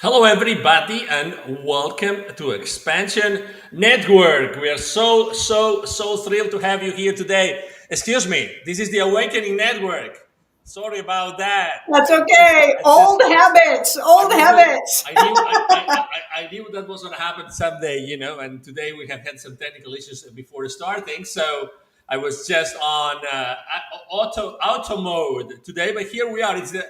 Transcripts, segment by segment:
Hello, everybody, and welcome to Expansion Network. We are so thrilled to have you here today. Excuse me, this is the Awakening Network. Sorry about that. That's okay. I Old just, habits, I old wasn't. habits. I knew. I knew that was going to happen someday, And today we have had some technical issues before starting, so I was just on auto mode today. But here we are. It's the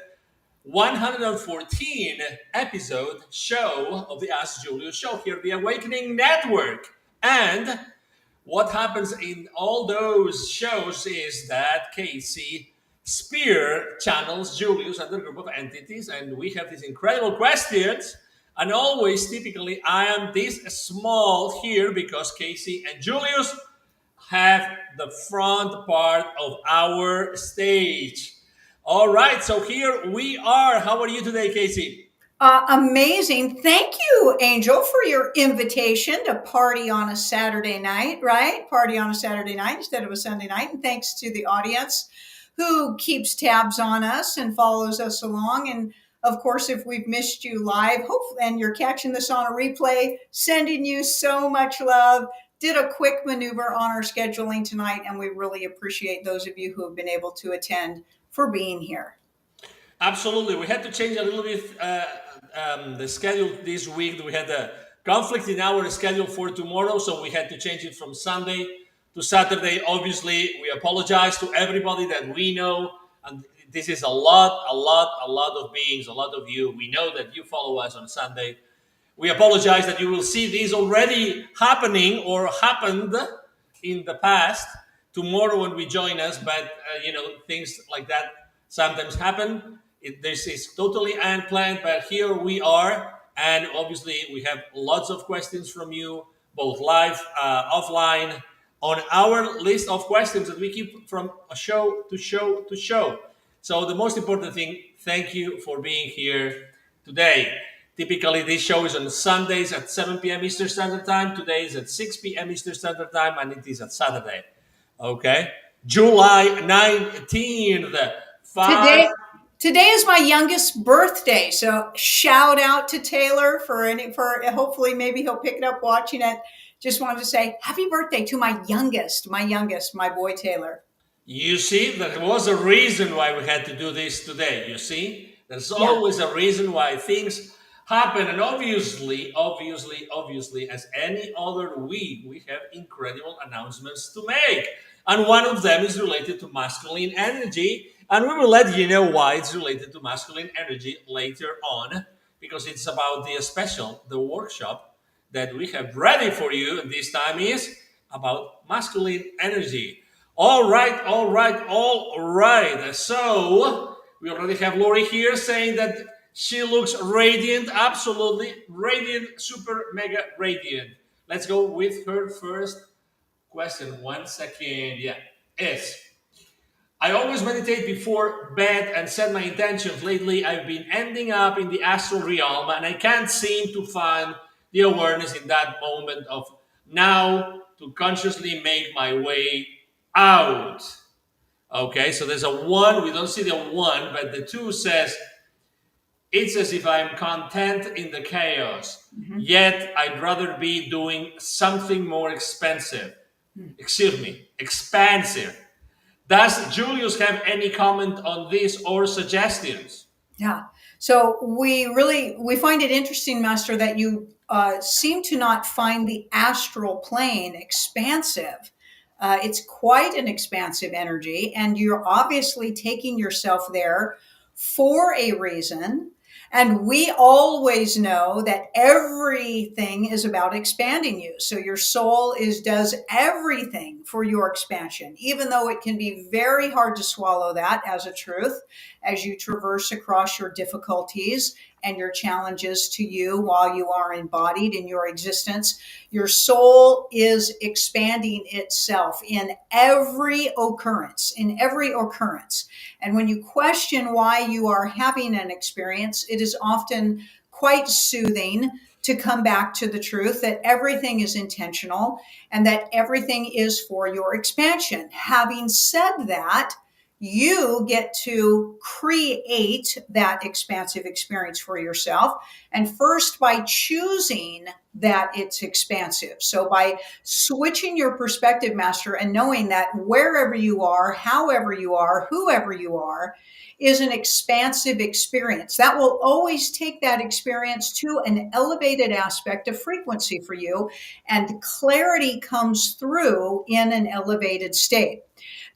114 episode show of the Ask Julius Show here, the Awakening Network. And what happens in all those shows is that Kasey Speer channels Julius and a group of entities, and we have these incredible questions. And always, typically, I am this small here because Kasey and Julius have the front part of our stage. All right, so here we are. How are you today, Kasey? Amazing. Thank you, Angel, for your invitation to party on a Saturday night, right? Party on a Saturday night instead of a Sunday night. And thanks to the audience who keeps tabs on us and follows us along. And of course, if we've missed you live, hopefully, and you're catching this on a replay, sending you so much love. Did a quick maneuver on our scheduling tonight, and we really appreciate those of you who have been able to attend for being here. Absolutely. We had to change a little bit the schedule this week. We had a conflict in our schedule for tomorrow, so we had to change it from Sunday to Saturday. Obviously, we apologize to everybody that we know. And this is a lot of beings, a lot of you. We know that you follow us on Sunday. We apologize that you will see these already happening or happened in the past tomorrow when we join us. But, things like that sometimes happen. This is totally unplanned, but here we are. And obviously, we have lots of questions from you, both live, offline, on our list of questions that we keep from a show to show to show. So, the most important thing, thank you for being here today. Typically, this show is on Sundays at 7 p.m. Eastern Standard Time. Today is at 6 p.m. Eastern Standard Time, and it is at Saturday. Okay? July 19th. Five. Today, today is my youngest birthday, so shout out to Taylor for hopefully maybe he'll pick it up watching it. Just wanted to say happy birthday to my boy Taylor. You see, there was a reason why we had to do this today. You see, there's Yeah. always a reason why things happen, and obviously, as any other week, we have incredible announcements to make, and one of them is related to masculine energy, and we will let you know why it's related to masculine energy later on, because it's about the workshop that we have ready for you, and this time is about masculine energy. All right. So we already have Lori here saying that she looks radiant, absolutely radiant, super mega radiant. Let's go with her first question. 1 second. Yeah. Is I always meditate before bed and set my intentions. Lately, I've been ending up in the astral realm and I can't seem to find the awareness in that moment of now to consciously make my way out. Okay, so there's a one, we don't see the one, but the two says, it's as if I'm content in the chaos, yet I'd rather be doing something more expansive. Does Julius have any comment on this or suggestions? Yeah. So we find it interesting, Master, that you seem to not find the astral plane expansive. It's quite an expansive energy, and you're obviously taking yourself there for a reason. And we always know that everything is about expanding you. So your soul does everything for your expansion, even though it can be very hard to swallow that as a truth as you traverse across your difficulties and your challenges to you while you are embodied in your existence. Your soul is expanding itself in every occurrence, And when you question why you are having an experience, it is often quite soothing to come back to the truth that everything is intentional and that everything is for your expansion. Having said that, You get to create that expansive experience for yourself. And first, by choosing that it's expansive. So, by switching your perspective, Master, and knowing that wherever you are, however you are, whoever you are, is an expansive experience. That will always take that experience to an elevated aspect of frequency for you, and clarity comes through in an elevated state.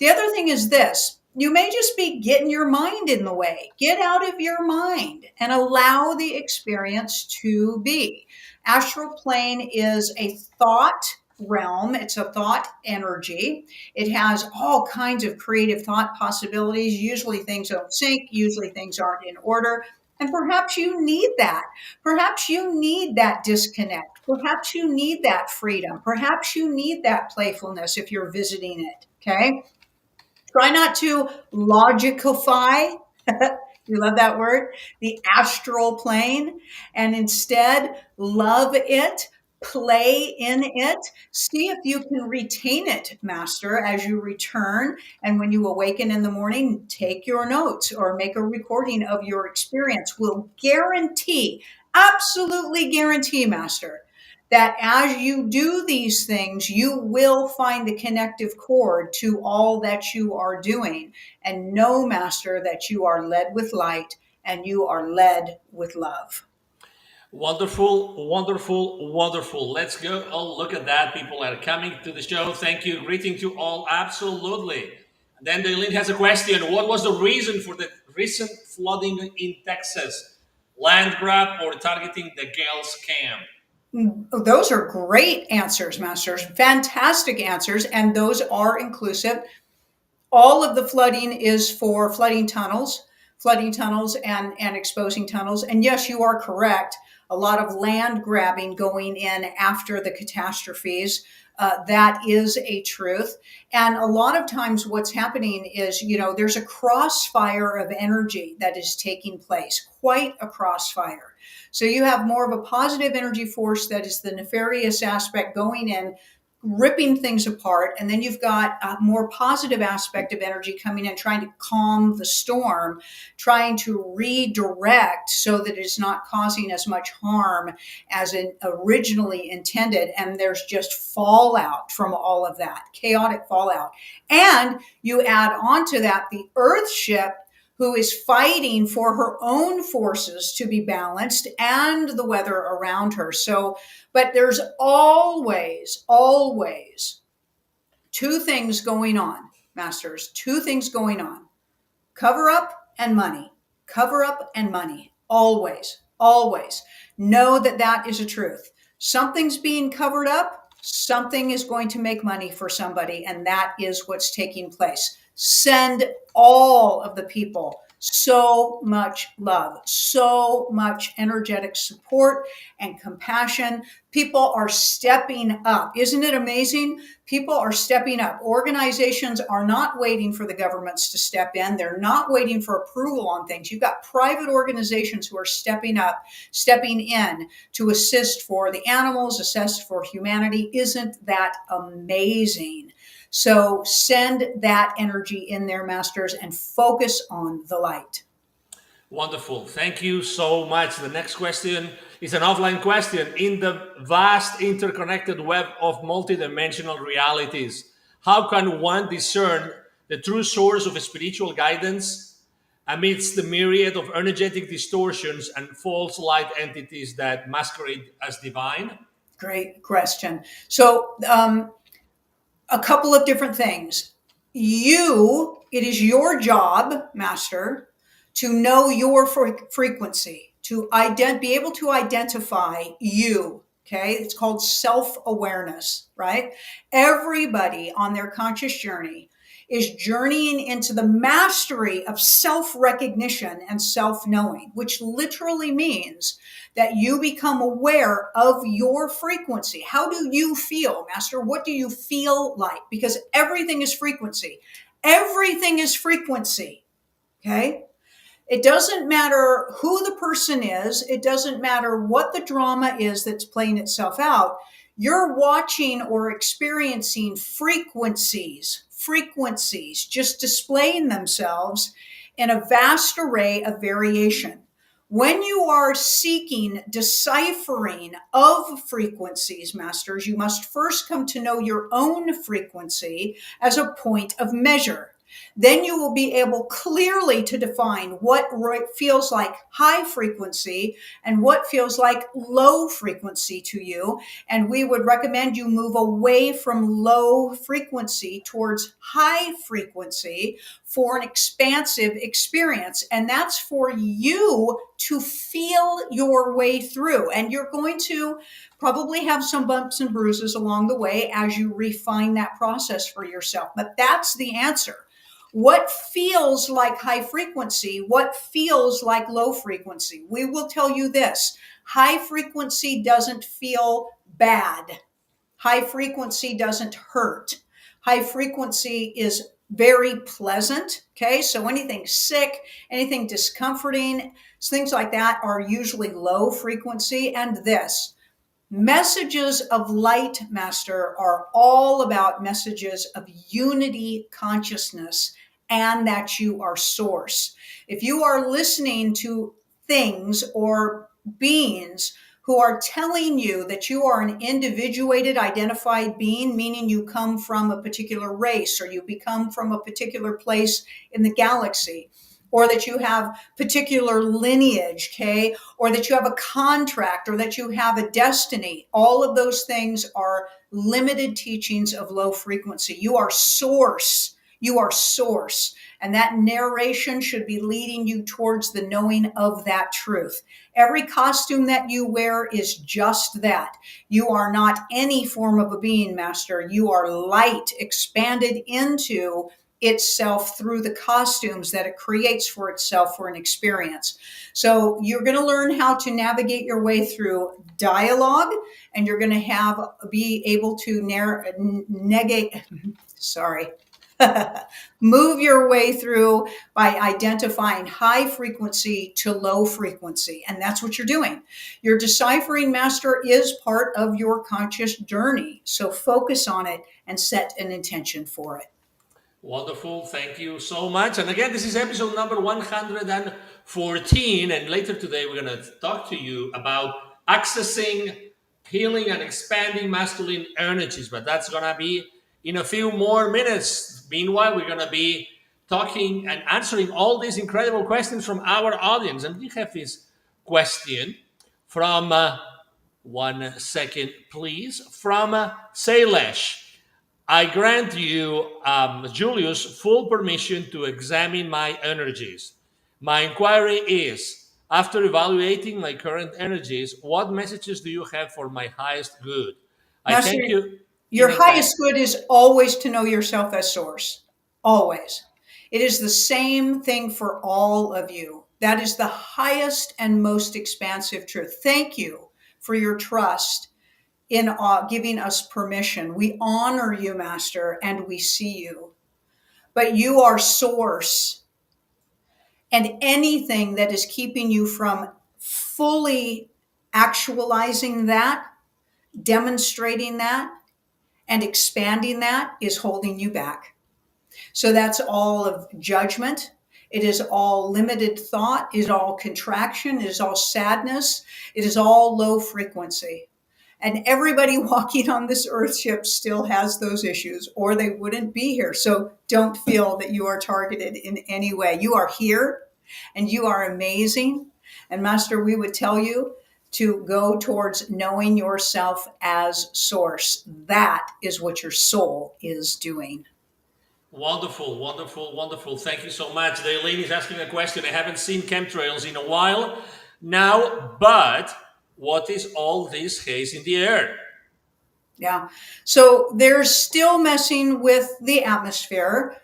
The other thing is this: you may just be getting your mind in the way. Get out of your mind and allow the experience to be. Astral plane is a thought realm, it's a thought energy. It has all kinds of creative thought possibilities. Usually things don't sync, usually things aren't in order. And perhaps you need that. Perhaps you need that disconnect. Perhaps you need that freedom. Perhaps you need that playfulness if you're visiting it. Okay. Try not to logicify, you love that word, the astral plane, and instead love it, play in it. See if you can retain it, Master, as you return. And when you awaken in the morning, take your notes or make a recording of your experience. Will guarantee, absolutely guarantee, Master, that as you do these things, you will find the connective cord to all that you are doing. And know, Master, that you are led with light and you are led with love. Wonderful, wonderful, wonderful. Let's go. Oh, look at that. People are coming to the show. Thank you. Greeting to all. Absolutely. And then Daylene has a question. What was the reason for the recent flooding in Texas? Land grab or targeting the girls' camp? Those are great answers, Masters. Fantastic answers. And those are inclusive. All of the flooding is for flooding tunnels and exposing tunnels. And yes, you are correct. A lot of land grabbing going in after the catastrophes. That is a truth. And a lot of times what's happening is, there's a crossfire of energy that is taking place, quite a crossfire. So you have more of a positive energy force that is the nefarious aspect going in, ripping things apart, and then you've got a more positive aspect of energy coming in, trying to calm the storm, trying to redirect so that it's not causing as much harm as it originally intended. And there's just fallout from all of that, chaotic fallout. And you add on to that the Earth ship, who is fighting for her own forces to be balanced and the weather around her. So, but there's always two things going on, Masters, two things going on: cover up and money, cover up and money. Always, always know that that is a truth. Something's being covered up, something is going to make money for somebody, and that is what's taking place. Send all of the people so much love, so much energetic support and compassion. People are stepping up. Isn't it amazing? People are stepping up. Organizations are not waiting for the governments to step in. They're not waiting for approval on things. You've got private organizations who are stepping up, stepping in to assist for the animals, assist for humanity. Isn't that amazing? So send that energy in there, Masters, and focus on the light. Wonderful. Thank you so much. The next question is an offline question. In the vast interconnected web of multidimensional realities, how can one discern the true source of spiritual guidance amidst the myriad of energetic distortions and false light entities that masquerade as divine? Great question. So, a couple of different things. It is your job, Master, to know your frequency, to be able to identify you. Okay. It's called self-awareness, right? Everybody on their conscious journey is journeying into the mastery of self-recognition and self-knowing, which literally means that you become aware of your frequency. How do you feel, Master? What do you feel like? Because everything is frequency. Everything is frequency. Okay. It doesn't matter who the person is. It doesn't matter what the drama is that's playing itself out. You're watching or experiencing frequencies, frequencies just displaying themselves in a vast array of variation. When you are seeking deciphering of frequencies, masters, you must first come to know your own frequency as a point of measure. Then you will be able clearly to define what feels like high frequency and what feels like low frequency to you. And we would recommend you move away from low frequency towards high frequency for an expansive experience. And that's for you to feel your way through. And you're going to probably have some bumps and bruises along the way as you refine that process for yourself. But that's the answer. What feels like high frequency? What feels like low frequency? We will tell you this. High frequency doesn't feel bad. High frequency doesn't hurt. High frequency is very pleasant. Okay. So anything sick, anything discomforting, things like that are usually low frequency. And this. Messages of light, Master, are all about messages of unity consciousness and that you are source. If you are listening to things or beings who are telling you that you are an individuated, identified being, meaning you come from a particular race or you become from a particular place in the galaxy, or that you have particular lineage, okay, or that you have a contract, or that you have a destiny. All of those things are limited teachings of low frequency. You are source. You are source. And that narration should be leading you towards the knowing of that truth. Every costume that you wear is just that. You are not any form of a being, Master. You are light expanded into itself through the costumes that it creates for itself for an experience. So you're going to learn how to navigate your way through dialogue, and you're going to be able to move your way through by identifying high frequency to low frequency. And that's what you're doing. Your deciphering, Master, is part of your conscious journey. So focus on it and set an intention for it. Wonderful. Thank you so much. And again, this is episode number 114. And later today, we're going to talk to you about accessing, healing, and expanding masculine energies. But that's going to be in a few more minutes. Meanwhile, we're going to be talking and answering all these incredible questions from our audience. And we have this question from, 1 second, please, from Sailesh. I grant you, Julius, full permission to examine my energies. My inquiry is, after evaluating my current energies, what messages do you have for my highest good? I thank you. Your highest good is always to know yourself as source. Always. It is the same thing for all of you. That is the highest and most expansive truth. Thank you for your trust in giving us permission. We honor you, Master, and we see you. But you are source. And anything that is keeping you from fully actualizing that, demonstrating that, and expanding that is holding you back. So that's all of judgment. It is all limited thought. It is all contraction. It is all sadness. It is all low frequency. And everybody walking on this earth ship still has those issues, or they wouldn't be here. So don't feel that you are targeted in any way. You are here and you are amazing. And Master, we would tell you to go towards knowing yourself as source. That is what your soul is doing. Wonderful, wonderful, wonderful. Thank you so much. The lady's asking a question. I haven't seen chemtrails in a while now, but what is all this haze in the air? Yeah. So there's still messing with the atmosphere.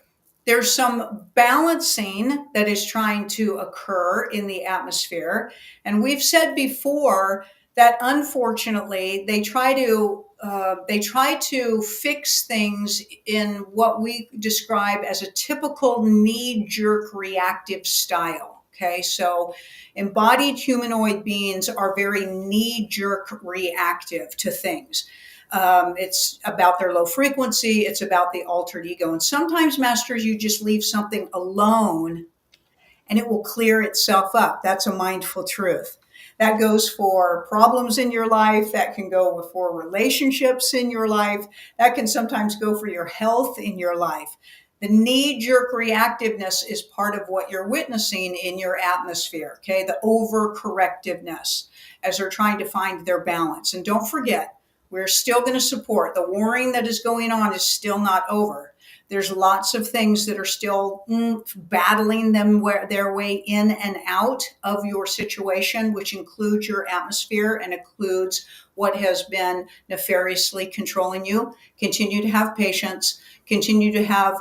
There's some balancing that is trying to occur in the atmosphere. And we've said before that unfortunately they try to fix things in what we describe as a typical knee-jerk reactive style. Okay, so embodied humanoid beings are very knee-jerk reactive to things. It's about their low frequency. It's about the altered ego. And sometimes, masters, you just leave something alone and it will clear itself up. That's a mindful truth. That goes for problems in your life. That can go for relationships in your life. That can sometimes go for your health in your life. The knee-jerk reactiveness is part of what you're witnessing in your atmosphere, okay? The overcorrectiveness as they're trying to find their balance. And don't forget, we're still going to support. The warring that is going on is still not over. There's lots of things that are still battling their way in and out of your situation, which includes your atmosphere and includes what has been nefariously controlling you. Continue to have patience. Continue to have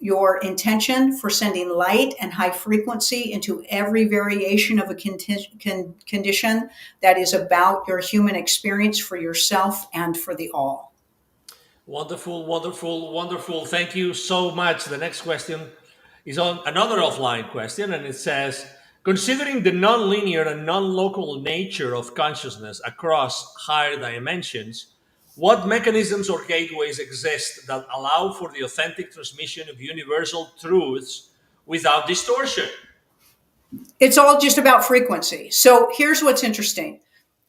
your intention for sending light and high frequency into every variation of a condition that is about your human experience for yourself and for the all. Wonderful, wonderful, wonderful. Thank you so much. The next question is on another offline question, and it says, considering the non-linear and non-local nature of consciousness across higher dimensions, what mechanisms or gateways exist that allow for the authentic transmission of universal truths without distortion? It's all just about frequency. So here's what's interesting.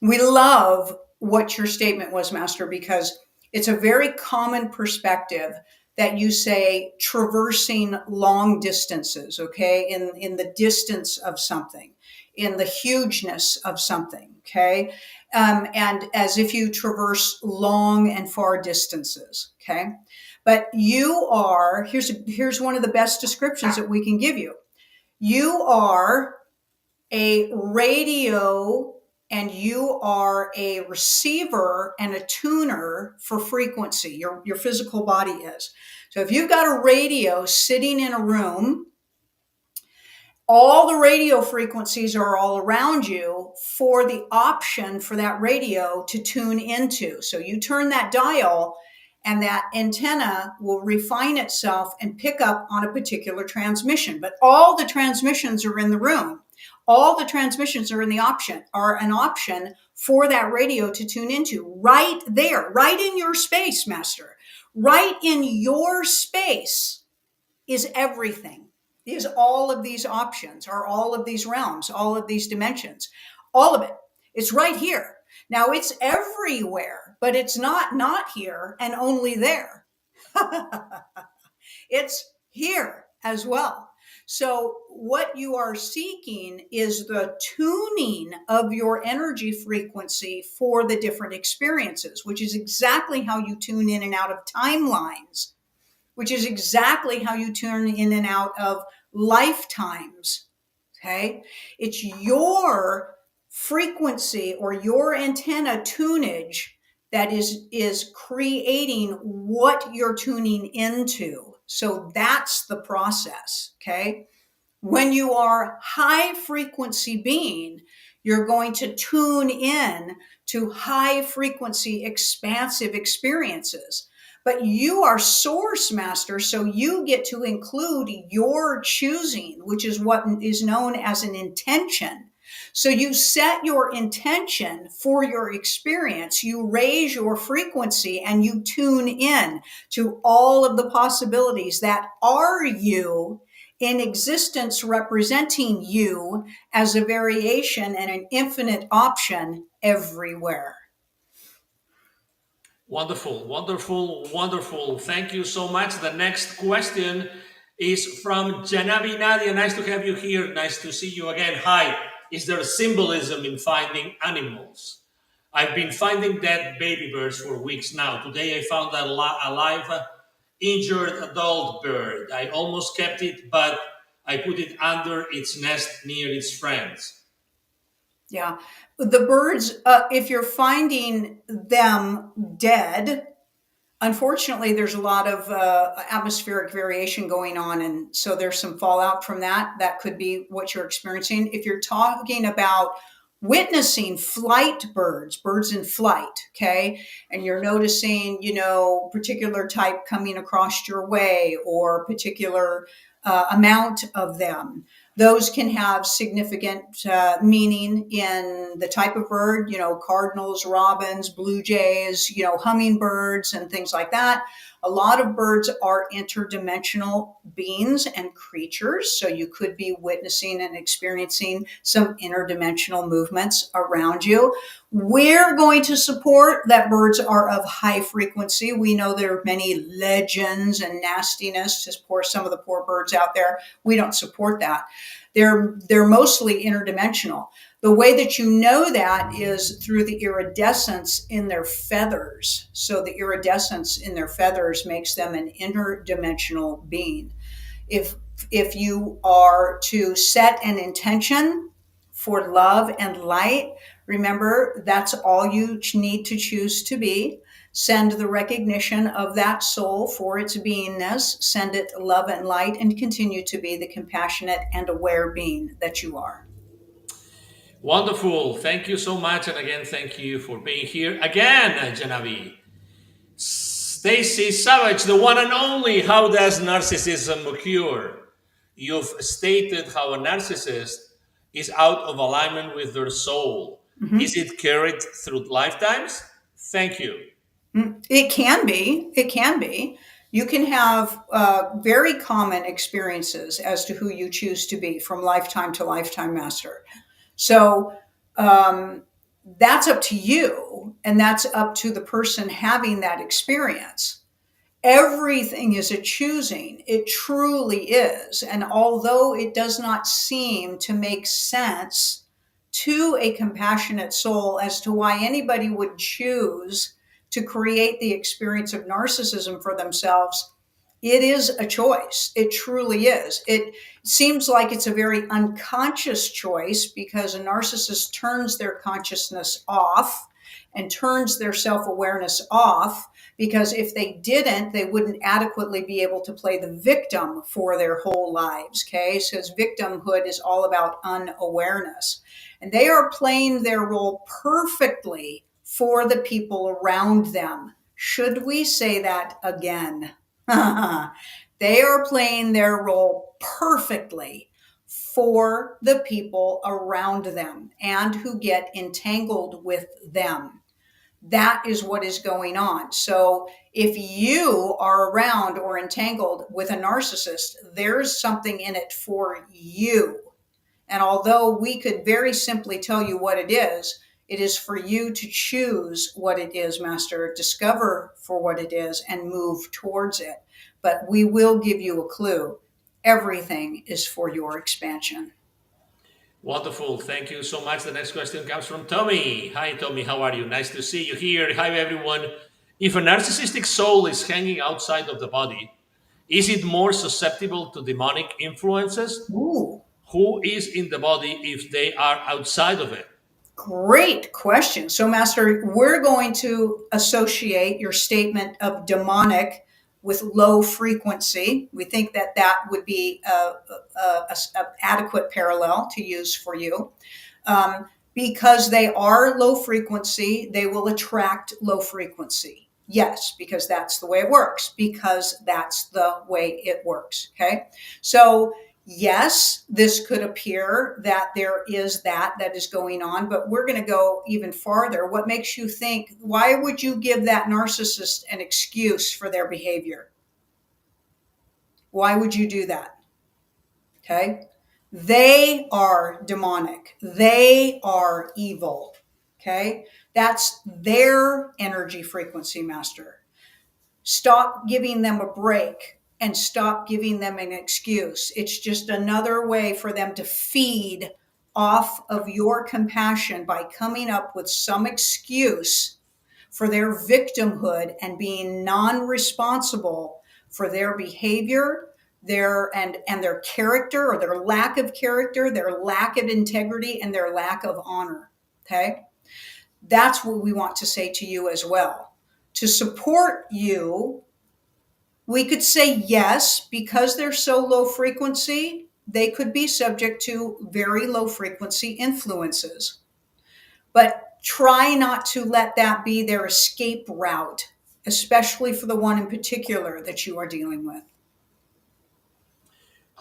We love what your statement was, Master, because it's a very common perspective that you say traversing long distances, okay, in the distance of something, in the hugeness of something, okay, and as if you traverse long and far distances, okay. But you are, here's one of the best descriptions that we can give you. You are a radio and you are a receiver and a tuner for frequency. Your physical body is. So if you've got a radio sitting in a room, all the radio frequencies are all around you for the option for that radio to tune into. So you turn that dial and that antenna will refine itself and pick up on a particular transmission. But all the transmissions are in the room. All the transmissions are an option for that radio to tune into right there, right in your space, Master. Right in your space is everything. Is all of these options, are all of these realms, all of these dimensions, all of it. It's right here. Now it's everywhere, but it's not here and only there. It's here as well. So what you are seeking is the tuning of your energy frequency for the different experiences, which is exactly how you tune in and out of timelines, which is exactly how you tune in and out of lifetimes. Okay. It's your frequency or your antenna tunage that is creating what you're tuning into. So that's the process. Okay. When you are high frequency being, you're going to tune in to high frequency expansive experiences. But you are source, Master, so you get to include your choosing, which is what is known as an intention. So you set your intention for your experience, you raise your frequency, and you tune in to all of the possibilities that are you in existence, representing you as a variation and an infinite option everywhere. Wonderful, wonderful, wonderful. Thank you so much. The next question is from Janabi Nadia. Nice to have you here. Nice to see you again. Hi. Is there symbolism in finding animals? I've been finding dead baby birds for weeks now. Today I found a live, injured adult bird. I almost kept it, but I put it under its nest near its friends. Yeah. The birds, if you're finding them dead, unfortunately, there's a lot of atmospheric variation going on. And so there's some fallout from that. That could be what you're experiencing. If you're talking about witnessing flight birds in flight, okay, and you're noticing, particular type coming across your way or particular amount of them, Those can have significant meaning in the type of bird, cardinals, robins, blue jays, hummingbirds, and things like that. A lot of birds are interdimensional beings and creatures, so you could be witnessing and experiencing some interdimensional movements around you. We're going to support that birds are of high frequency. We know there are many legends and nastiness to pour some of the poor birds out there. We don't support that. They're mostly interdimensional. The way that you know that is through the iridescence in their feathers. So the iridescence in their feathers makes them an interdimensional being. If you are to set an intention for love and light, remember that's all you need to choose to be. Send the recognition of that soul for its beingness, send it love and light, and continue to be the compassionate and aware being that you are. Wonderful. Thank you so much. And again, thank you for being here again, Janavi. Stacy Savage, the one and only. How does narcissism occur? You've stated how a narcissist is out of alignment with their soul. Mm-hmm. Is it carried through lifetimes? Thank you. It can be. It can be. You can have very common experiences as to who you choose to be from lifetime to lifetime, Master. So that's up to you, and that's up to the person having that experience. Everything is a choosing. It truly is. And although it does not seem to make sense to a compassionate soul as to why anybody would choose to create the experience of narcissism for themselves, it is a choice. It truly is. It seems like it's a very unconscious choice because a narcissist turns their consciousness off and turns their self-awareness off, because if they didn't, they wouldn't adequately be able to play the victim for their whole lives. Okay, so victimhood is all about unawareness, and they are playing their role perfectly for the people around them. Should we say that again? They are playing their role perfectly for the people around them and who get entangled with them. That is what is going on. So if you are around or entangled with a narcissist, there's something in it for you. And although we could very simply tell you what it is for you to choose what it is, Master, discover for what it is and move towards it. But we will give you a clue. Everything is for your expansion. Wonderful. Thank you so much. The next question comes from Tommy. Hi, Tommy. How are you? Nice to see you here. Hi, everyone. If a narcissistic soul is hanging outside of the body, is it more susceptible to demonic influences? Ooh. Who is in the body if they are outside of it? Great question. So, Master, we're going to associate your statement of demonic with low frequency. We think that that would be an adequate parallel to use for you. Because they are low frequency, they will attract low frequency. Yes, because that's the way it works. Because that's the way it works. Okay. So, yes, this could appear that there is that is going on, but we're going to go even farther. What makes you think, why would you give that narcissist an excuse for their behavior? Why would you do that? Okay. They are demonic. They are evil. Okay. That's their energy frequency, Master. Stop giving them a break and stop giving them an excuse. It's just another way for them to feed off of your compassion by coming up with some excuse for their victimhood and being non-responsible for their behavior, their character, or their lack of character, their lack of integrity, and their lack of honor. Okay? That's what we want to say to you as well. To support you, we could say yes, because they're so low frequency, they could be subject to very low frequency influences. But try not to let that be their escape route, especially for the one in particular that you are dealing with.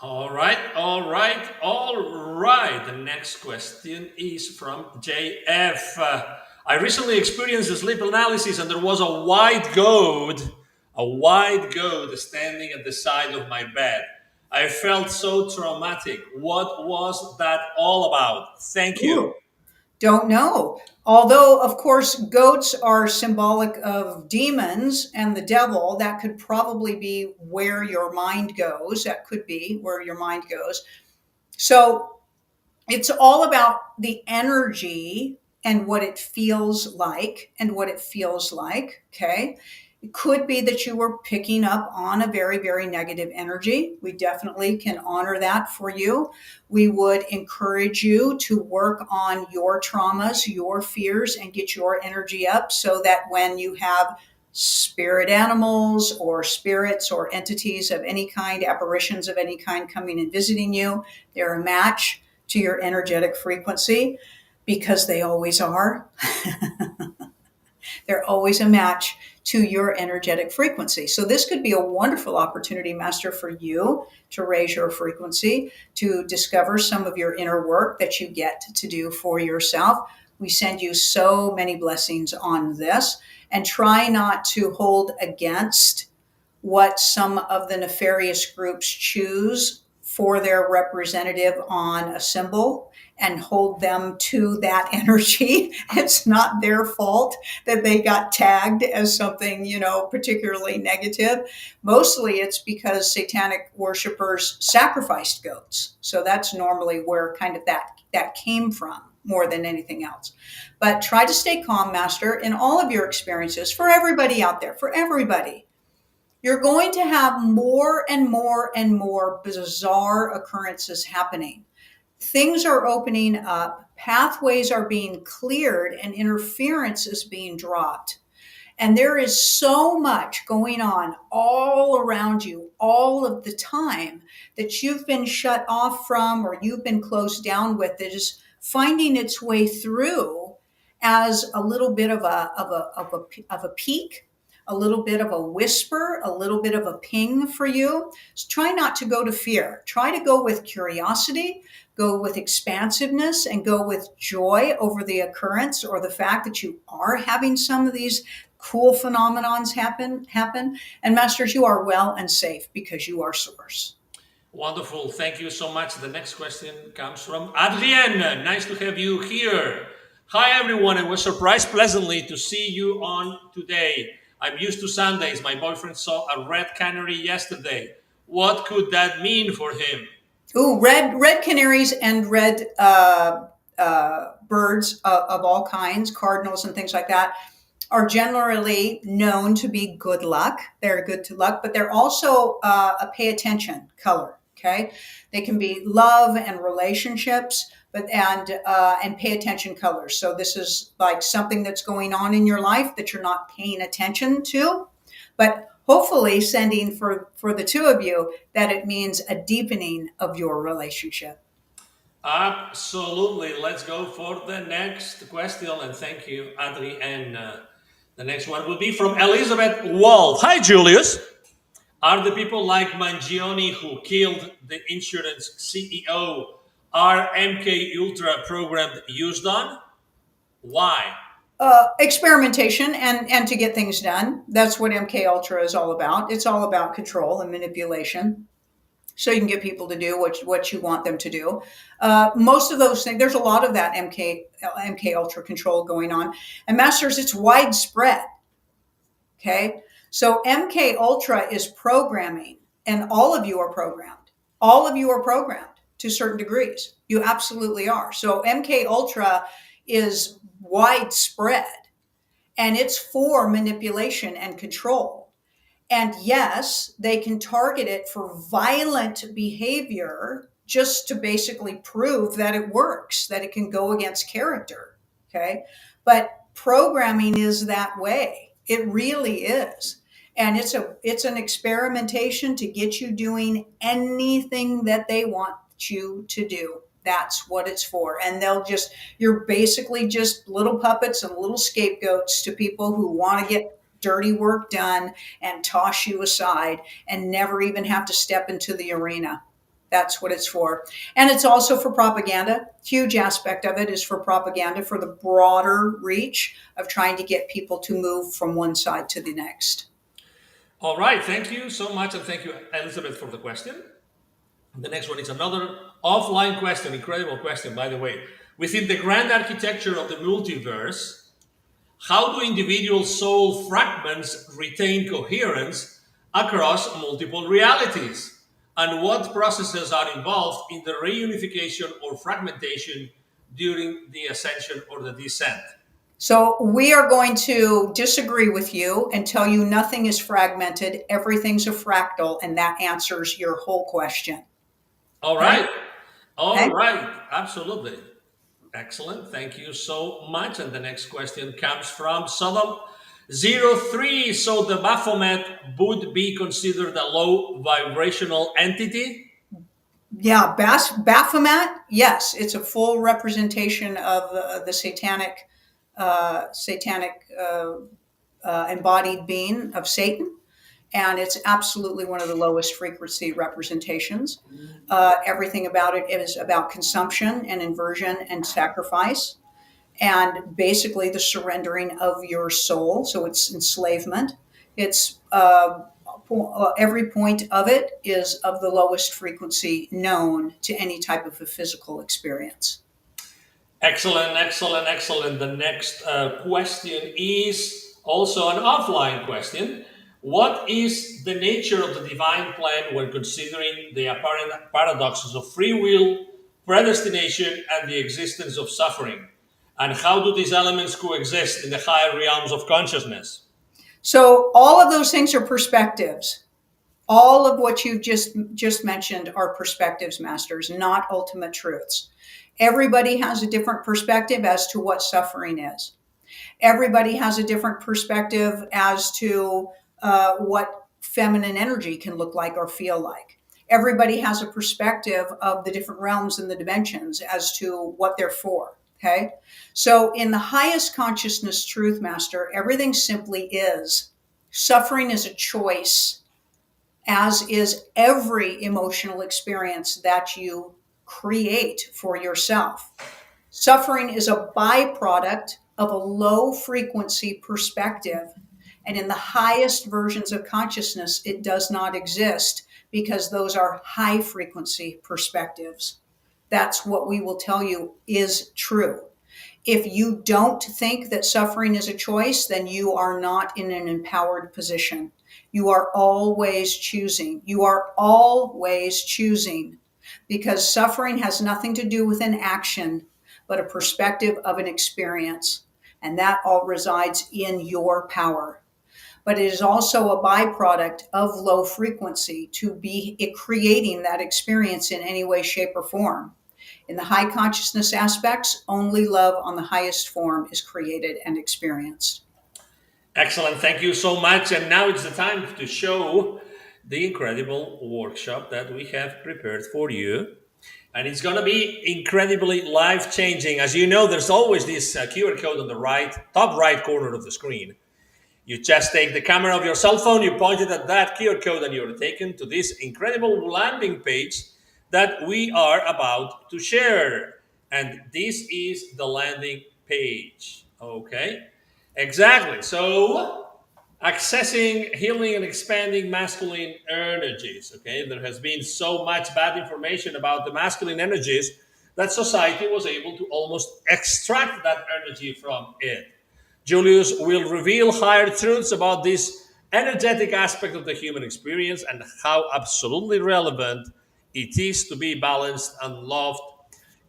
All right, all right, all right. The next question is from JF. I recently experienced a sleep analysis and there was a white goat standing at the side of my bed. I felt so traumatic. What was that all about? Thank you. Ooh. Don't know. Although, of course, goats are symbolic of demons and the devil, that could probably be where your mind goes. That could be where your mind goes. So it's all about the energy and what it feels like and what it feels like. Okay. It could be that you were picking up on a very, very negative energy. We definitely can honor that for you. We would encourage you to work on your traumas, your fears, and get your energy up so that when you have spirit animals or spirits or entities of any kind, apparitions of any kind coming and visiting you, they're a match to your energetic frequency because they always are. They're always a match to your energetic frequency. So this could be a wonderful opportunity, Master, for you to raise your frequency, to discover some of your inner work that you get to do for yourself. We send you so many blessings on this, and try not to hold against what some of the nefarious groups choose for their representative on a symbol and hold them to that energy. It's not their fault that they got tagged as something, particularly negative. Mostly it's because satanic worshipers sacrificed goats. So that's normally where kind of that came from more than anything else. But try to stay calm, Master, in all of your experiences for everybody out there, for everybody. You're going to have more and more and more bizarre occurrences happening. Things are opening up, pathways are being cleared, and interference is being dropped. And there is so much going on all around you all of the time that you've been shut off from or you've been closed down with that is finding its way through as a little bit of a peak, a little bit of a whisper, a little bit of a ping for you. So try not to go to fear. Try to go with curiosity, go with expansiveness, and go with joy over the occurrence or the fact that you are having some of these cool phenomenons happen. And Masters, you are well and safe because you are source. Wonderful. Thank you so much. The next question comes from Adrienne. Nice to have you here. Hi, everyone. I was surprised pleasantly to see you on today. I'm used to Sundays. My boyfriend saw a red canary yesterday. What could that mean for him? Ooh, red canaries and red birds of all kinds, cardinals and things like that, are generally known to be good luck. They're good to luck, but they're also a pay attention color. Okay, they can be love and relationships, but and pay attention colors. So this is like something that's going on in your life that you're not paying attention to, but hopefully sending for the two of you that it means a deepening of your relationship. Absolutely. Let's go for the next question. And thank you, Adrienne. The next one will be from Elizabeth Wall. Hi, Julius. Are the people like Mangione who killed the insurance CEO are MK Ultra programmed used on? Why? Experimentation and to get things done. That's what MK Ultra is all about. It's all about control and manipulation. So you can get people to do what you want them to do. Most of those things, there's a lot of that MK Ultra control going on. And Masters, it's widespread. Okay. So MK Ultra is programming, and all of you are programmed. All of you are programmed to certain degrees. You absolutely are. So MK Ultra is widespread, and it's for manipulation and control. And yes, they can target it for violent behavior just to basically prove that it works, that it can go against character. Okay. But programming is that way. It really is. And it's an experimentation to get you doing anything that they want you to do. That's what it's for. And you're basically just little puppets and little scapegoats to people who want to get dirty work done and toss you aside and never even have to step into the arena. That's what it's for. And it's also for propaganda. Huge aspect of it is for propaganda, for the broader reach of trying to get people to move from one side to the next. All right. Thank you so much. And thank you, Elizabeth, for the question. The next one is another offline question. Incredible question, by the way. Within the grand architecture of the multiverse, how do individual soul fragments retain coherence across multiple realities? And what processes are involved in the reunification or fragmentation during the ascension or the descent? So we are going to disagree with you and tell you nothing is fragmented, everything's a fractal, and that answers your whole question. All Okay? right. All Okay? right. Absolutely. Excellent. Thank you so much. And the next question comes from Sodom03. So the Baphomet would be considered a low vibrational entity? Yeah, Baphomet, yes, it's a full representation of the satanic embodied being of Satan, and it's absolutely one of the lowest frequency representations. Everything about it is about consumption and inversion and sacrifice, and basically the surrendering of your soul. So it's enslavement. It's every point of it is of the lowest frequency known to any type of a physical experience. Excellent, excellent, excellent. The next question is also an offline question. What is the nature of the divine plan when considering the apparent paradoxes of free will, predestination, and the existence of suffering? And how do these elements coexist in the higher realms of consciousness? So all of those things are perspectives. All of what you've just mentioned are perspectives, masters, not ultimate truths. Everybody has a different perspective as to what suffering is. Everybody has a different perspective as to what feminine energy can look like or feel like. Everybody has a perspective of the different realms and the dimensions as to what they're for. Okay. So in the highest consciousness truth, master, everything simply is. Suffering is a choice, as is every emotional experience that you create for yourself. Suffering is a byproduct of a low frequency perspective. And in the highest versions of consciousness, it does not exist because those are high frequency perspectives. That's what we will tell you is true. If you don't think that suffering is a choice, then you are not in an empowered position. You are always choosing. You are always choosing, because suffering has nothing to do with an action, but a perspective of an experience. And that all resides in your power. But it is also a byproduct of low frequency to be creating that experience in any way, shape, or form. In the high consciousness aspects, only love on the highest form is created and experienced. Excellent. Thank you so much. And now it's the time to show the incredible workshop that we have prepared for you. And it's going to be incredibly life changing. As you know, there's always this QR code on the top right corner of the screen. You just take the camera of your cell phone, you point it at that QR code, and you're taken to this incredible landing page that we are about to share. And this is the landing page. Okay? Exactly. So, accessing, healing, and expanding masculine energies. Okay? There has been so much bad information about the masculine energies that society was able to almost extract that energy from it. Julius will reveal higher truths about this energetic aspect of the human experience and how absolutely relevant it is to be balanced and loved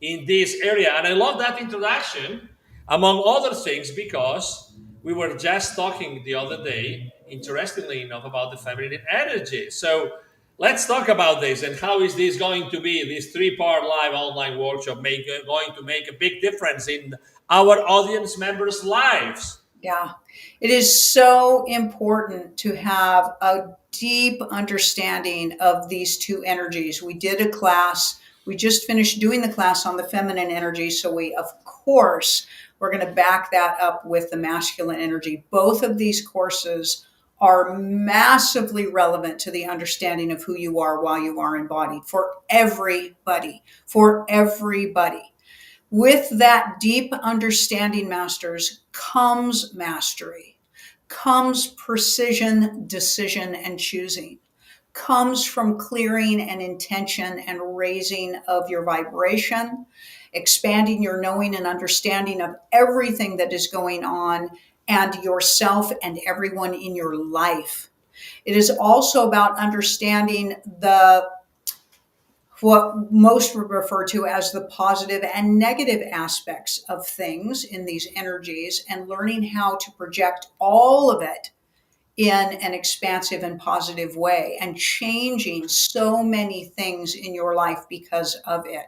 in this area. And I love that introduction, among other things, because we were just talking the other day, interestingly enough, about the feminine energy. So let's talk about this and how is this going to be, this three-part live online workshop, going to make a big difference in our audience members' lives. Yeah, it is so important to have a deep understanding of these two energies. We did a class, we just finished doing the class on the feminine energy. So of course, we're going to back that up with the masculine energy. Both of these courses are massively relevant to the understanding of who you are while you are embodied, for everybody, for everybody. With that deep understanding, masters, comes mastery, comes precision, decision, and choosing, comes from clearing and intention and raising of your vibration, expanding your knowing and understanding of everything that is going on and yourself and everyone in your life. It is also about understanding the what most would refer to as the positive and negative aspects of things in these energies, and learning how to project all of it in an expansive and positive way, and changing so many things in your life because of it.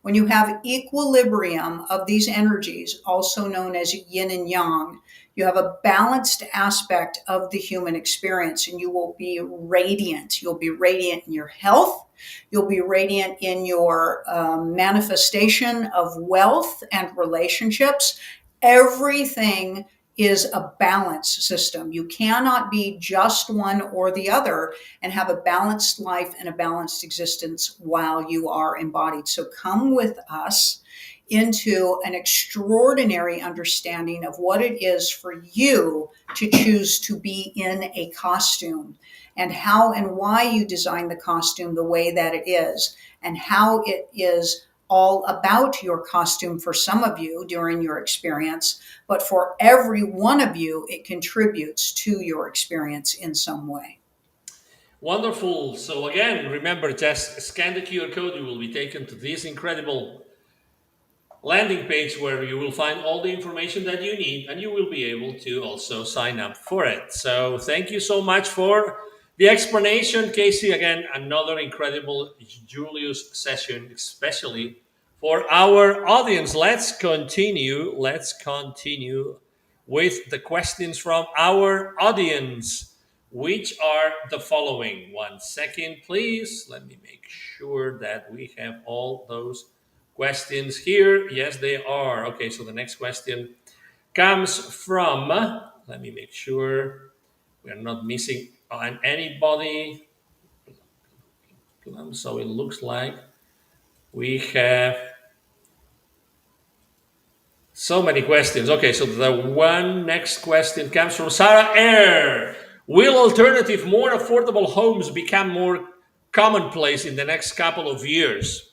When you have equilibrium of these energies, also known as yin and yang, you have a balanced aspect of the human experience, and you will be radiant. You'll be radiant in your health. You'll be radiant in your manifestation of wealth and relationships. Everything is a balance system. You cannot be just one or the other and have a balanced life and a balanced existence while you are embodied. So come with us into an extraordinary understanding of what it is for you to choose to be in a costume, and how and why you design the costume the way that it is, and how it is all about your costume for some of you during your experience, but for every one of you, it contributes to your experience in some way. Wonderful. So again, remember, just scan the QR code. You will be taken to this incredible landing page where you will find all the information that you need, and you will be able to also sign up for it. So thank you so much for the explanation, Kasey. Again, another incredible Julius session, especially for our audience. Let's continue with the questions from our audience, which are the following. 1 second, please. Let me make sure that we have all those questions here. Yes, they are. Okay, so the next question comes from, let me make sure we are not missing on anybody. So it looks like we have so many questions. Okay, so the one next question comes from Sarah Air. Will alternative, more affordable homes become more commonplace in the next couple of years?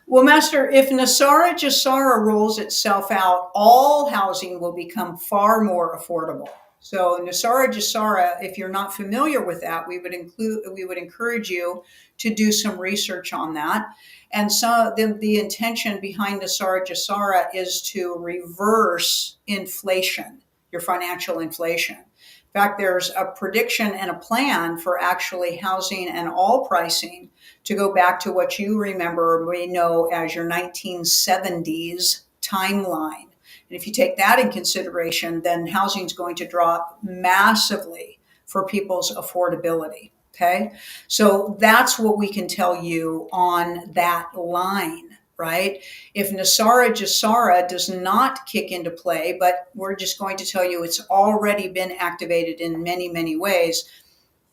Well, Master, if Nasara Jasara rolls itself out, all housing will become far more affordable. So Nasara Jasara, if you're not familiar with that, we would encourage you to do some research on that. And so the intention behind Nasara Jasara is to reverse inflation, your financial inflation. In fact, there's a prediction and a plan for actually housing and all pricing to go back to what you remember, we know as your 1970s timeline. And if you take that in consideration, then housing is going to drop massively for people's affordability. Okay. So that's what we can tell you on that line, right? If Nasara Jasara does not kick into play, but we're just going to tell you it's already been activated in many, many ways,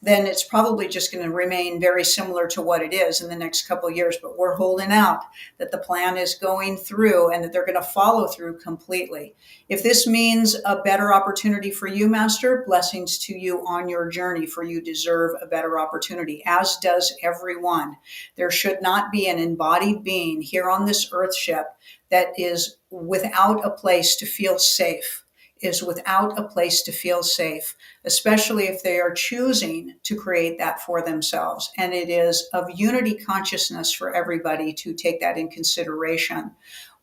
then it's probably just going to remain very similar to what it is in the next couple of years. But we're holding out that the plan is going through and that they're going to follow through completely. If this means a better opportunity for you, Master, blessings to you on your journey, for you deserve a better opportunity, as does everyone. There should not be an embodied being here on this earth ship that is without a place to feel safe, especially if they are choosing to create that for themselves. And it is of unity consciousness for everybody to take that in consideration,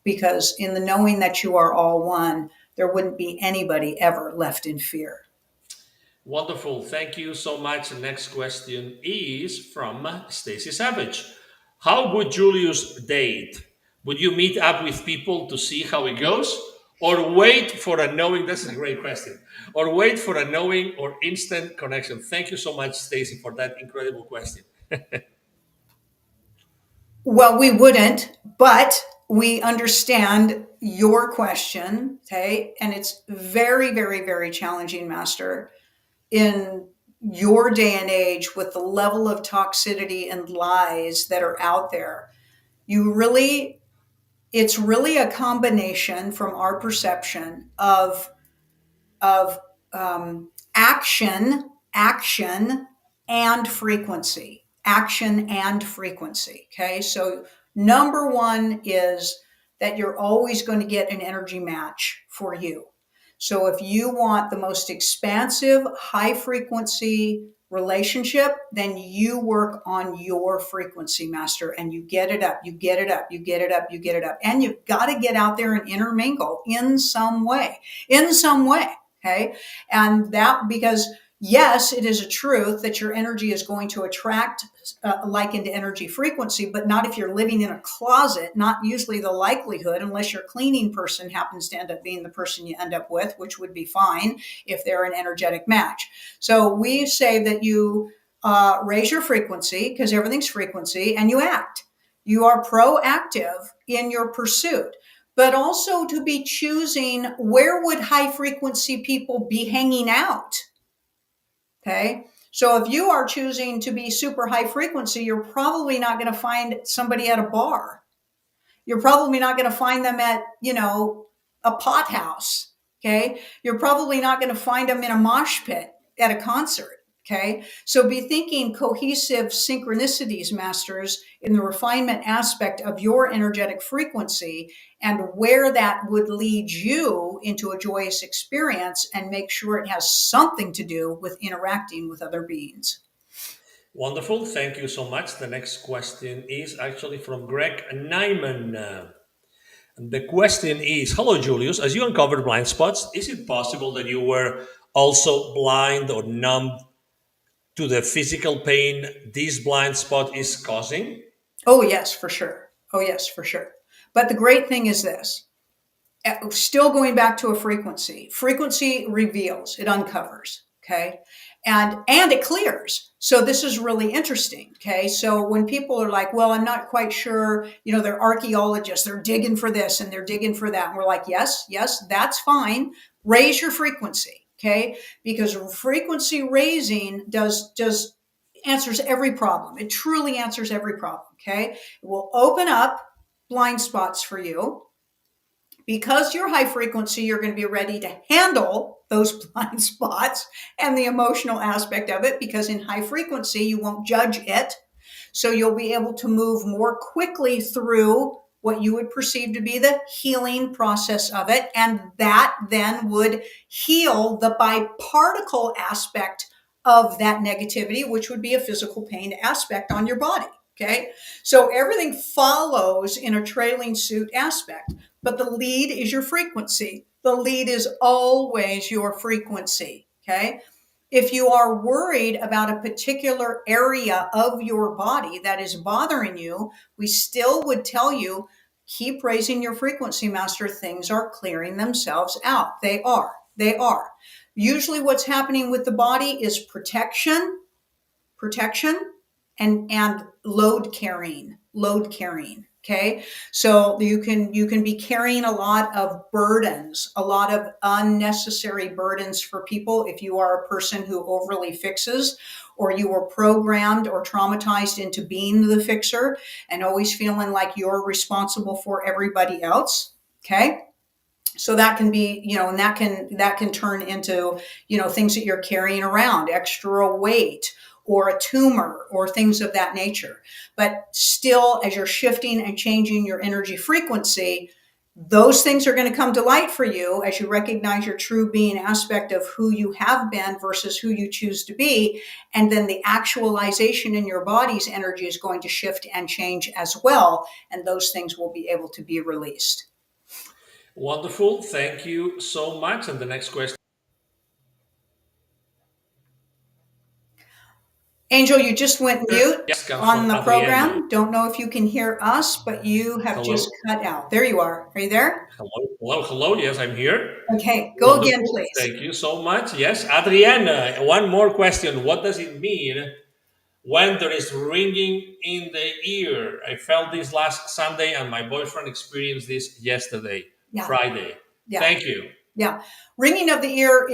because in the knowing that you are all one, there wouldn't be anybody ever left in fear. Wonderful. Thank you so much. The next question is from Stacy Savage. How would Julius date? Would you meet up with people to see how it goes? Or wait for a knowing? That's a great question. Or wait for a knowing or instant connection? Thank you so much, Stacy, for that incredible question. Well, we wouldn't, but we understand your question, okay? And it's very, very, very challenging, Master, in your day and age with the level of toxicity and lies that are out there, you really, it's really a combination from our perception of action and frequency. Action and frequency. Okay. So, number one is that you're always going to get an energy match for you. So, if you want the most expansive, high frequency relationship, then you work on your frequency, master, and you get it up, you get it up, you get it up, you get it up. And you've got to get out there and intermingle in some way, in some way. Okay. And that, because yes, it is a truth that your energy is going to attract likened energy frequency, but not if you're living in a closet, not usually the likelihood, unless your cleaning person happens to end up being the person you end up with, which would be fine if they're an energetic match. So we say that you raise your frequency, because everything's frequency, and you act. You are proactive in your pursuit, but also to be choosing where would high frequency people be hanging out. Okay. So if you are choosing to be super high frequency, you're probably not going to find somebody at a bar. You're probably not going to find them at, a pot house. Okay. You're probably not going to find them in a mosh pit at a concert. Okay. So be thinking cohesive synchronicities, masters, in the refinement aspect of your energetic frequency and where that would lead you into a joyous experience, and make sure it has something to do with interacting with other beings. Wonderful. Thank you so much. The next question is actually from Greg Nyman. The question is, hello, Julius. As you uncovered blind spots, is it possible that you were also blind or numb to the physical pain this blind spot is causing? Oh, yes, for sure. Oh, yes, for sure. But the great thing is this, still going back to a frequency reveals, it uncovers. Okay. And it clears. So this is really interesting. Okay. So when people are like, well, I'm not quite sure, they're archaeologists, they're digging for this and they're digging for that. And we're like, yes, that's fine. Raise your frequency. Okay. Because frequency raising does answers every problem. It truly answers every problem. Okay. It will open up blind spots for you. Because you're high frequency, you're going to be ready to handle those blind spots and the emotional aspect of it, because in high frequency, you won't judge it. So you'll be able to move more quickly through what you would perceive to be the healing process of it. And that then would heal the biparticle aspect of that negativity, which would be a physical pain aspect on your body. Okay. So everything follows in a trailing suit aspect, but the lead is your frequency. The lead is always your frequency. Okay. If you are worried about a particular area of your body that is bothering you, we still would tell you, keep raising your frequency, master. Things are clearing themselves out. They are. Usually what's happening with the body is protection, and load carrying. Okay. So you can be carrying a lot of burdens, a lot of unnecessary burdens for people. If you are a person who overly fixes, or you were programmed or traumatized into being the fixer and always feeling like you're responsible for everybody else. Okay. So that can be, and that can turn into, things that you're carrying around, extra weight, or a tumor, or things of that nature. But still, as you're shifting and changing your energy frequency, those things are going to come to light for you as you recognize your true being aspect of who you have been versus who you choose to be. And then the actualization in your body's energy is going to shift and change as well. And those things will be able to be released. Wonderful. Thank you so much. And the next question. Angel, you just went mute Yes, on the Adriana. program. Don't know if you can hear us, but you have Hello. just cut out. There you are. Are you there? Hello. Yes, I'm here. Okay, go Wonderful. again, please. Thank you so much. Yes, Adriana, one more question. What does it mean when there is ringing in the ear? I felt this last Sunday and my boyfriend experienced this yesterday, Yeah. Friday. Yeah. Thank you. Yeah. Ringing of the ear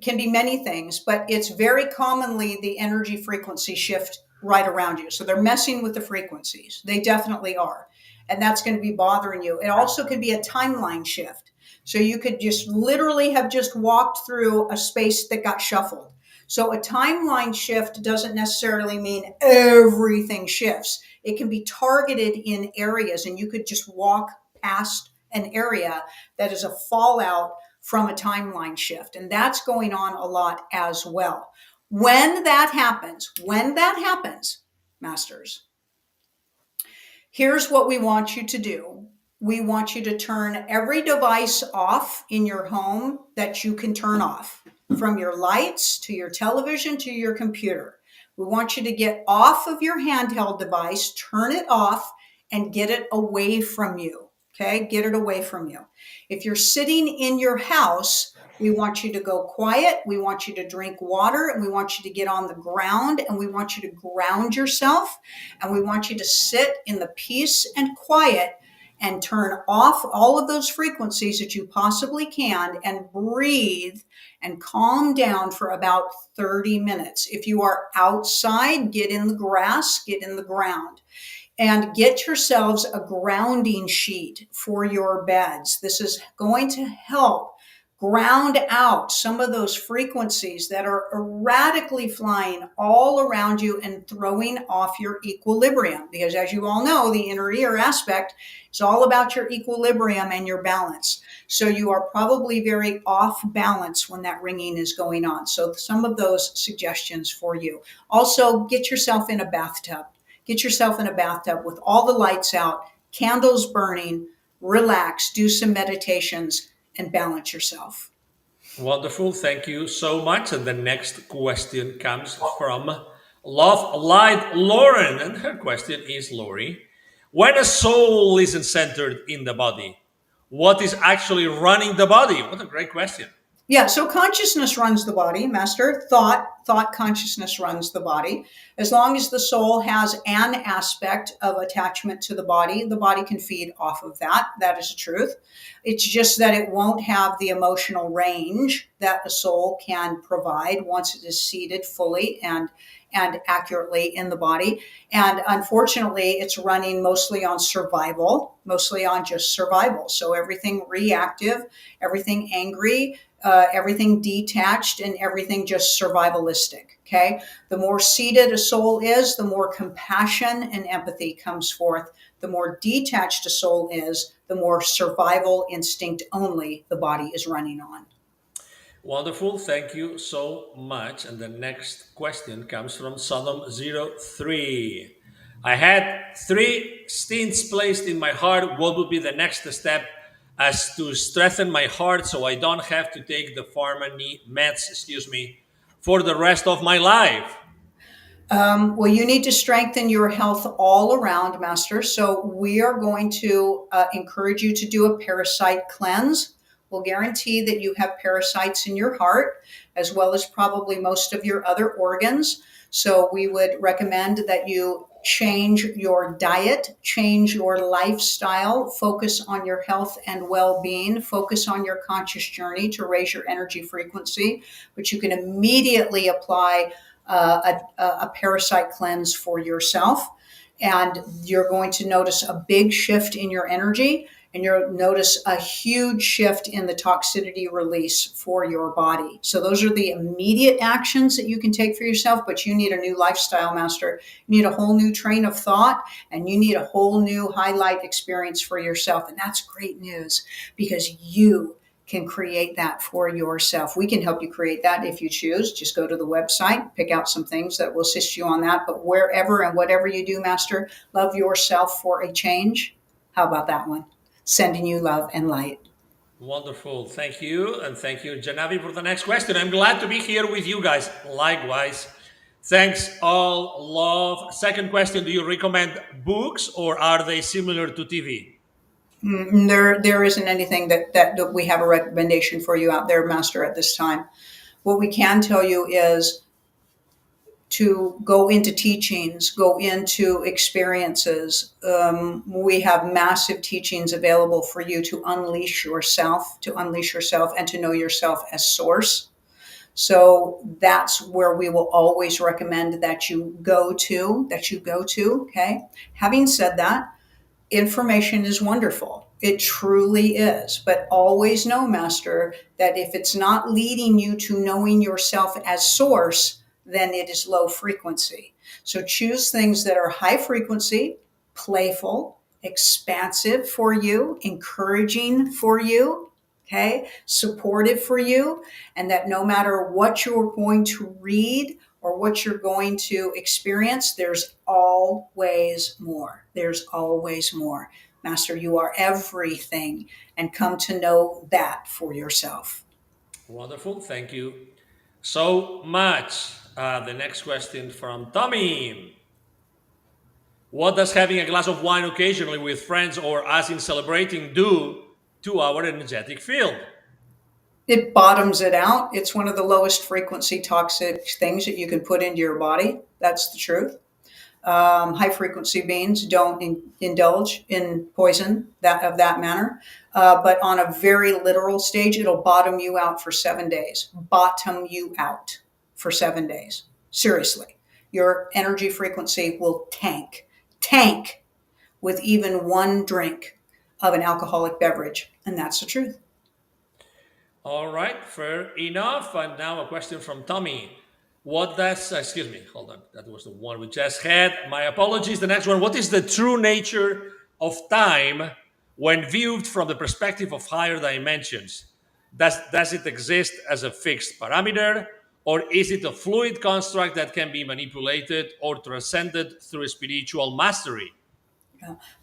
can be many things, but it's very commonly the energy frequency shift right around you. So they're messing with the frequencies. They definitely are. And that's going to be bothering you. It also could be a timeline shift. So you could just literally have just walked through a space that got shuffled. So a timeline shift doesn't necessarily mean everything shifts. It can be targeted in areas, and you could just walk past an area that is a fallout from a timeline shift. And that's going on a lot as well. When that happens, masters, here's what we want you to do. We want you to turn every device off in your home that you can turn off, from your lights to your television to your computer. We want you to get off of your handheld device, turn it off, and get it away from you. Okay, get it away from you. If you're sitting in your house, we want you to go quiet. We want you to drink water, and we want you to get on the ground, and we want you to ground yourself, and we want you to sit in the peace and quiet and turn off all of those frequencies that you possibly can, and breathe and calm down for about 30 minutes. If you are outside, get in the grass, get in the ground. And get yourselves a grounding sheet for your beds. This is going to help ground out some of those frequencies that are erratically flying all around you and throwing off your equilibrium. Because as you all know, the inner ear aspect is all about your equilibrium and your balance. So you are probably very off balance when that ringing is going on. So some of those suggestions for you. Also, get yourself in a bathtub. Get yourself in a bathtub with all the lights out, candles burning, relax, do some meditations, and balance yourself. Wonderful. Thank you so much. And the next question comes from Love Light Lauren. And her question is, Lori, when a soul isn't centered in the body, what is actually running the body? What a great question. Yeah, so consciousness runs the body, Master. Thought consciousness runs the body. As long as the soul has an aspect of attachment to the body can feed off of that. That is the truth. It's just that it won't have the emotional range that the soul can provide once it is seated fully and accurately in the body. And unfortunately, it's running mostly on survival, mostly on just survival. So everything reactive, everything angry, everything detached, and everything just survivalistic. Okay. The more seated a soul is, the more compassion and empathy comes forth. The more detached a soul is, the more survival instinct only the body is running on. Wonderful. Thank you so much. And the next question comes from Sodom03. I had 3 stents placed in my heart. What would be the next step as to strengthen my heart so I don't have to take the pharma meds, for the rest of my life? Well, you need to strengthen your health all around, Master. So we are going to encourage you to do a parasite cleanse. We'll guarantee that you have parasites in your heart, as well as probably most of your other organs. So we would recommend that you change your diet, change your lifestyle, focus on your health and well-being, focus on your conscious journey to raise your energy frequency, which you can immediately apply a parasite cleanse for yourself. And you're going to notice a big shift in your energy, and you'll notice a huge shift in the toxicity release for your body. So those are the immediate actions that you can take for yourself, but you need a new lifestyle, Master. You need a whole new train of thought, and you need a whole new highlight experience for yourself. And that's great news, because you can create that for yourself. We can help you create that if you choose. Just go to the website, pick out some things that will assist you on that. But wherever and whatever you do, Master, love yourself for a change. How about that one? Sending you love and light. Wonderful. Thank you. And thank you, Janavi, for the next question. I'm glad to be here with you guys. Likewise. Thanks, all. Love. Second question, do you recommend books, or are they similar to TV? There isn't anything that we have a recommendation for you out there, Master, at this time. What we can tell you is to go into teachings, go into experiences. We have massive teachings available for you to unleash yourself, and to know yourself as source. So that's where we will always recommend that you go to, okay? Having said that, information is wonderful. It truly is. But always know, Master, that if it's not leading you to knowing yourself as source, then it is low frequency. So choose things that are high frequency, playful, expansive for you, encouraging for you, okay, supportive for you, and that no matter what you're going to read or what you're going to experience, there's always more. There's always more. Master, you are everything, and come to know that for yourself. Wonderful. Thank you so much. The next question from Tommy. What does having a glass of wine occasionally with friends or us in celebrating do to our energetic field? It bottoms it out. It's one of the lowest frequency toxic things that you can put into your body. That's the truth. High frequency beings don't indulge in poison of that manner. But on a very literal stage, it'll bottom you out for 7 days. Bottom you out for 7 days. Seriously. Your energy frequency will tank with even one drink of an alcoholic beverage. And that's the truth. All right, fair enough. And now a question from Tommy. What does, excuse me, hold on, that was the one we just had. My apologies. The next one. What is the true nature of time when viewed from the perspective of higher dimensions? Does it exist as a fixed parameter, or is it a fluid construct that can be manipulated or transcended through spiritual mastery?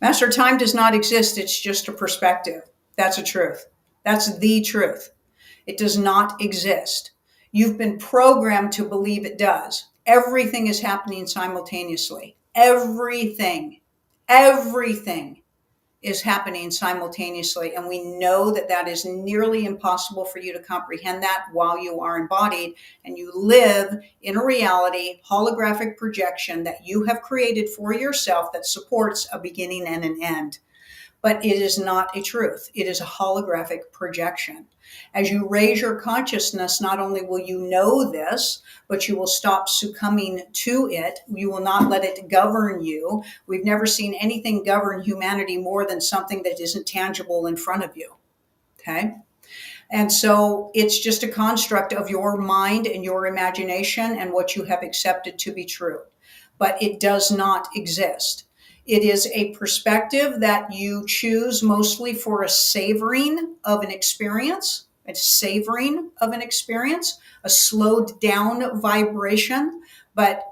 Master, time does not exist. It's just a perspective. That's a truth. That's the truth. It does not exist. You've been programmed to believe it does. Everything is happening simultaneously. Everything is happening simultaneously. And we know that that is nearly impossible for you to comprehend that while you are embodied and you live in a reality, holographic projection that you have created for yourself that supports a beginning and an end. But it is not a truth. It is a holographic projection. As you raise your consciousness, not only will you know this, but you will stop succumbing to it. You will not let it govern you. We've never seen anything govern humanity more than something that isn't tangible in front of you. Okay? And so it's just a construct of your mind and your imagination and what you have accepted to be true. But it does not exist. It is a perspective that you choose mostly for a savoring of an experience, a slowed down vibration. But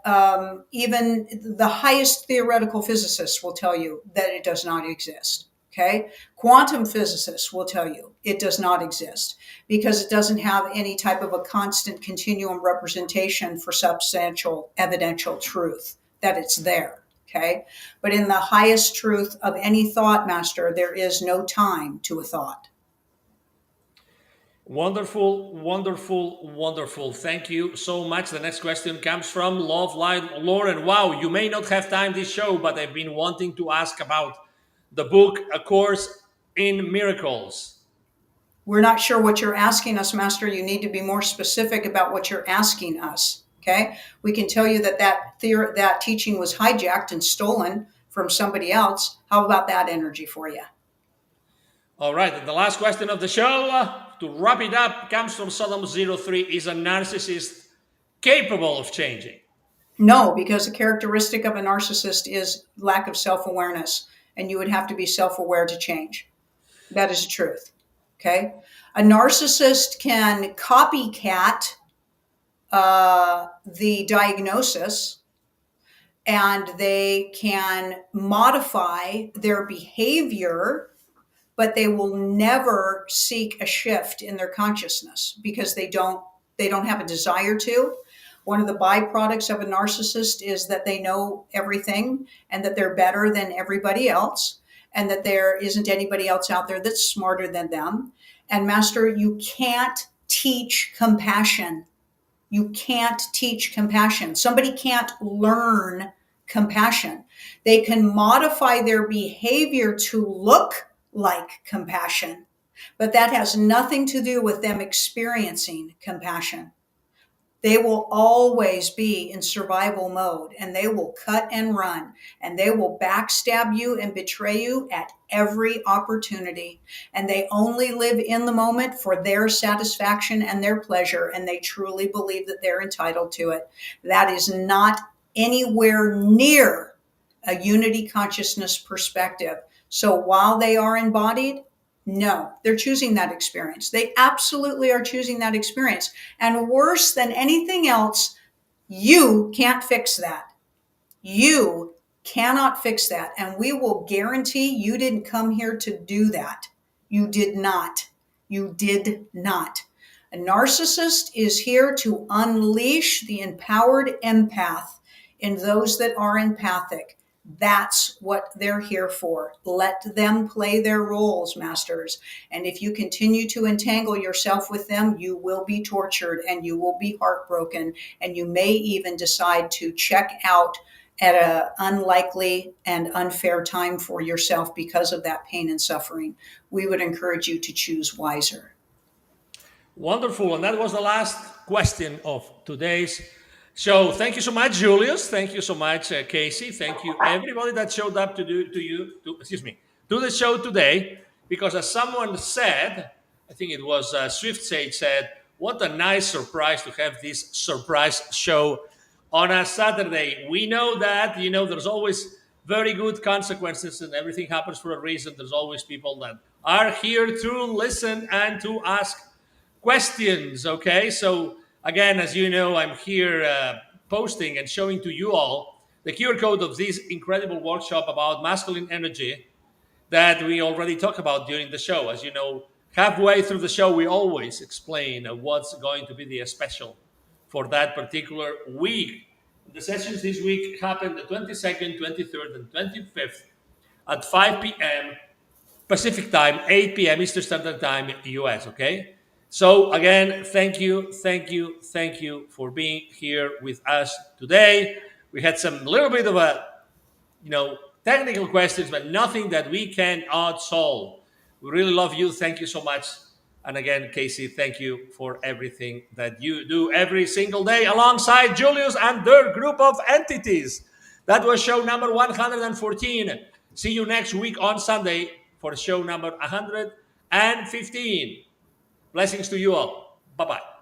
even the highest theoretical physicists will tell you that it does not exist. Okay. Quantum physicists will tell you it does not exist because it doesn't have any type of a constant continuum representation for substantial evidential truth that it's there. Okay. But in the highest truth of any thought, Master, there is no time to a thought. Wonderful, wonderful, wonderful. Thank you so much. The next question comes from Love Light Lauren. Wow, you may not have time this show, but I've been wanting to ask about the book, A Course in Miracles. We're not sure what you're asking us, Master. You need to be more specific about what you're asking us. Okay, we can tell you that teaching was hijacked and stolen from somebody else. How about that energy for you? All right, and the last question of the show, to wrap it up, comes from Sodom03. Is a narcissist capable of changing? No, because the characteristic of a narcissist is lack of self-awareness, and you would have to be self-aware to change. That is the truth. Okay, a narcissist can copycat the diagnosis, and they can modify their behavior, but they will never seek a shift in their consciousness because they don't have a desire to. One of the byproducts of a narcissist is that they know everything and that they're better than everybody else and that there isn't anybody else out there that's smarter than them. And Master, you can't teach compassion. You can't teach compassion. Somebody can't learn compassion. They can modify their behavior to look like compassion, but that has nothing to do with them experiencing compassion. They will always be in survival mode, and they will cut and run, and they will backstab you and betray you at every opportunity. And they only live in the moment for their satisfaction and their pleasure, and they truly believe that they're entitled to it. That is not anywhere near a unity consciousness perspective. So while they are embodied, no, they're choosing that experience. They absolutely are choosing that experience. And worse than anything else, you can't fix that. You cannot fix that. And we will guarantee you didn't come here to do that. You did not. You did not. A narcissist is here to unleash the empowered empath in those that are empathic. That's what they're here for. Let them play their roles, masters. And if you continue to entangle yourself with them, you will be tortured and you will be heartbroken. And you may even decide to check out at an unlikely and unfair time for yourself because of that pain and suffering. We would encourage you to choose wiser. Wonderful. And that was the last question of today's show. Thank you so much, Julius. Thank you so much, Kasey. Thank you, everybody that showed up to the show today. Because as someone said, I think it was Swift Sage said, what a nice surprise to have this surprise show on a Saturday. We know that, there's always very good consequences and everything happens for a reason. There's always people that are here to listen and to ask questions. Okay, so again, as you know, I'm here posting and showing to you all the QR code of this incredible workshop about masculine energy that we already talked about during the show. As you know, halfway through the show, we always explain what's going to be the special for that particular week. The sessions this week happen the 22nd, 23rd, and 25th at 5 p.m. Pacific time, 8 p.m. Eastern Standard Time, US, okay? So again, thank you for being here with us today. We had some little bit of technical questions, but nothing that we cannot solve. We really love you. Thank you so much. And again, Kasey, thank you for everything that you do every single day alongside Julius and their group of entities. That was show number 114. See you next week on Sunday for show number 115. Blessings to you all. Bye-bye.